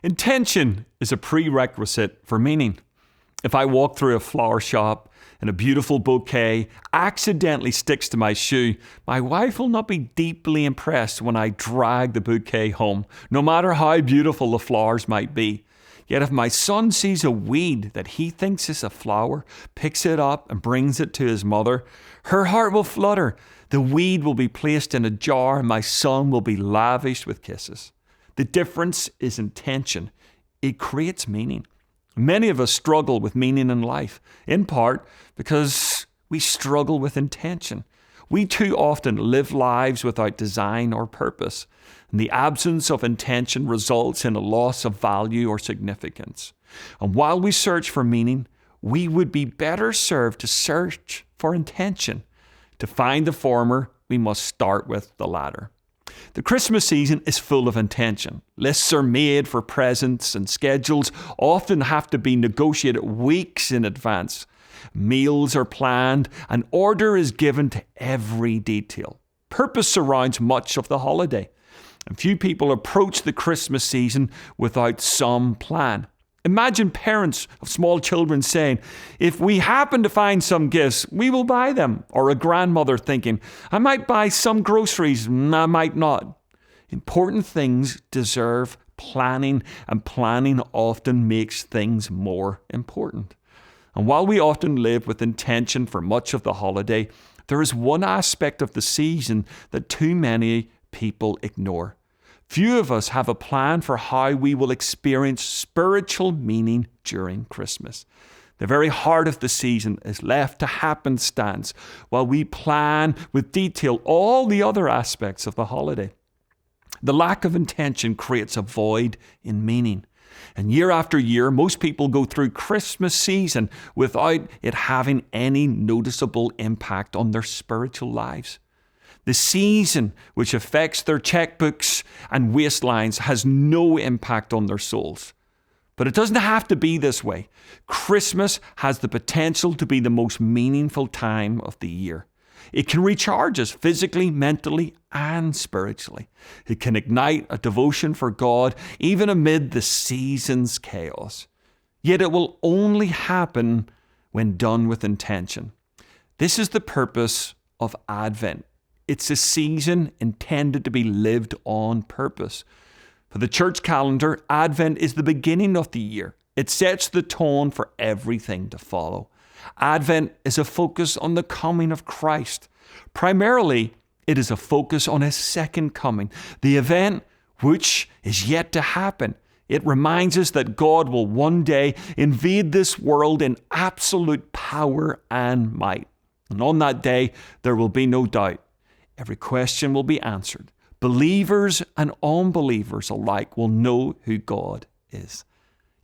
Intention is a prerequisite for meaning. If I walk through a flower shop and a beautiful bouquet accidentally sticks to my shoe, my wife will not be deeply impressed when I drag the bouquet home, no matter how beautiful the flowers might be. Yet if my son sees a weed that he thinks is a flower, picks it up and brings it to his mother, her heart will flutter. The weed will be placed in a jar and my son will be lavished with kisses. The difference is intention. It creates meaning. Many of us struggle with meaning in life, in part because we struggle with intention. We too often live lives without design or purpose, and the absence of intention results in a loss of value or significance. And while we search for meaning, we would be better served to search for intention. To find the former, we must start with the latter. The Christmas season is full of intention. Lists are made for presents and schedules often have to be negotiated weeks in advance. Meals are planned and order is given to every detail. Purpose surrounds much of the holiday. And few people approach the Christmas season without some plan. Imagine parents of small children saying, if we happen to find some gifts, we will buy them. Or a grandmother thinking, I might buy some groceries, I might not. Important things deserve planning, and planning often makes things more important. And while we often live with intention for much of the holiday, there is one aspect of the season that too many people ignore. Few of us have a plan for how we will experience spiritual meaning during Christmas. The very heart of the season is left to happenstance while we plan with detail all the other aspects of the holiday. The lack of intention creates a void in meaning. And year after year, most people go through Christmas season without it having any noticeable impact on their spiritual lives. The season, which affects their checkbooks and waistlines, has no impact on their souls. But it doesn't have to be this way. Christmas has the potential to be the most meaningful time of the year. It can recharge us physically, mentally, and spiritually. It can ignite a devotion for God even amid the season's chaos. Yet it will only happen when done with intention. This is the purpose of Advent. It's a season intended to be lived on purpose. For the church calendar, Advent is the beginning of the year. It sets the tone for everything to follow. Advent is a focus on the coming of Christ. Primarily, it is a focus on his second coming, the event which is yet to happen. It reminds us that God will one day invade this world in absolute power and might. And on that day, there will be no doubt. Every question will be answered. Believers and unbelievers alike will know who God is.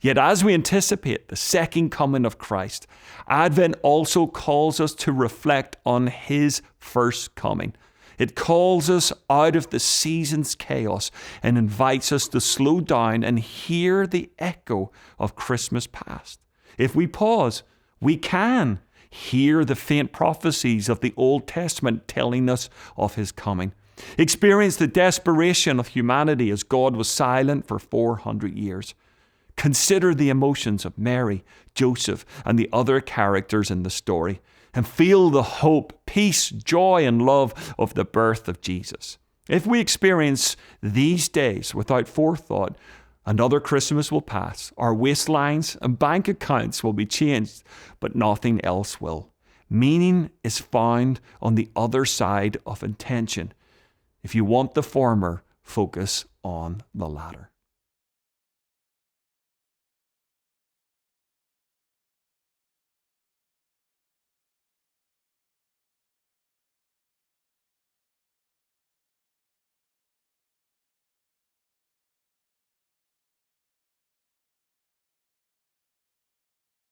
Yet as we anticipate the second coming of Christ, Advent also calls us to reflect on his first coming. It calls us out of the season's chaos and invites us to slow down and hear the echo of Christmas past. If we pause, we can hear the faint prophecies of the Old Testament telling us of his coming. Experience the desperation of humanity as God was silent for 400 years. Consider the emotions of Mary, Joseph, and the other characters in the story, and feel the hope, peace, joy, and love of the birth of Jesus. If we experience these days without forethought, another Christmas will pass. Our waistlines and bank accounts will be changed, but nothing else will. Meaning is found on the other side of intention. If you want the former, focus on the latter.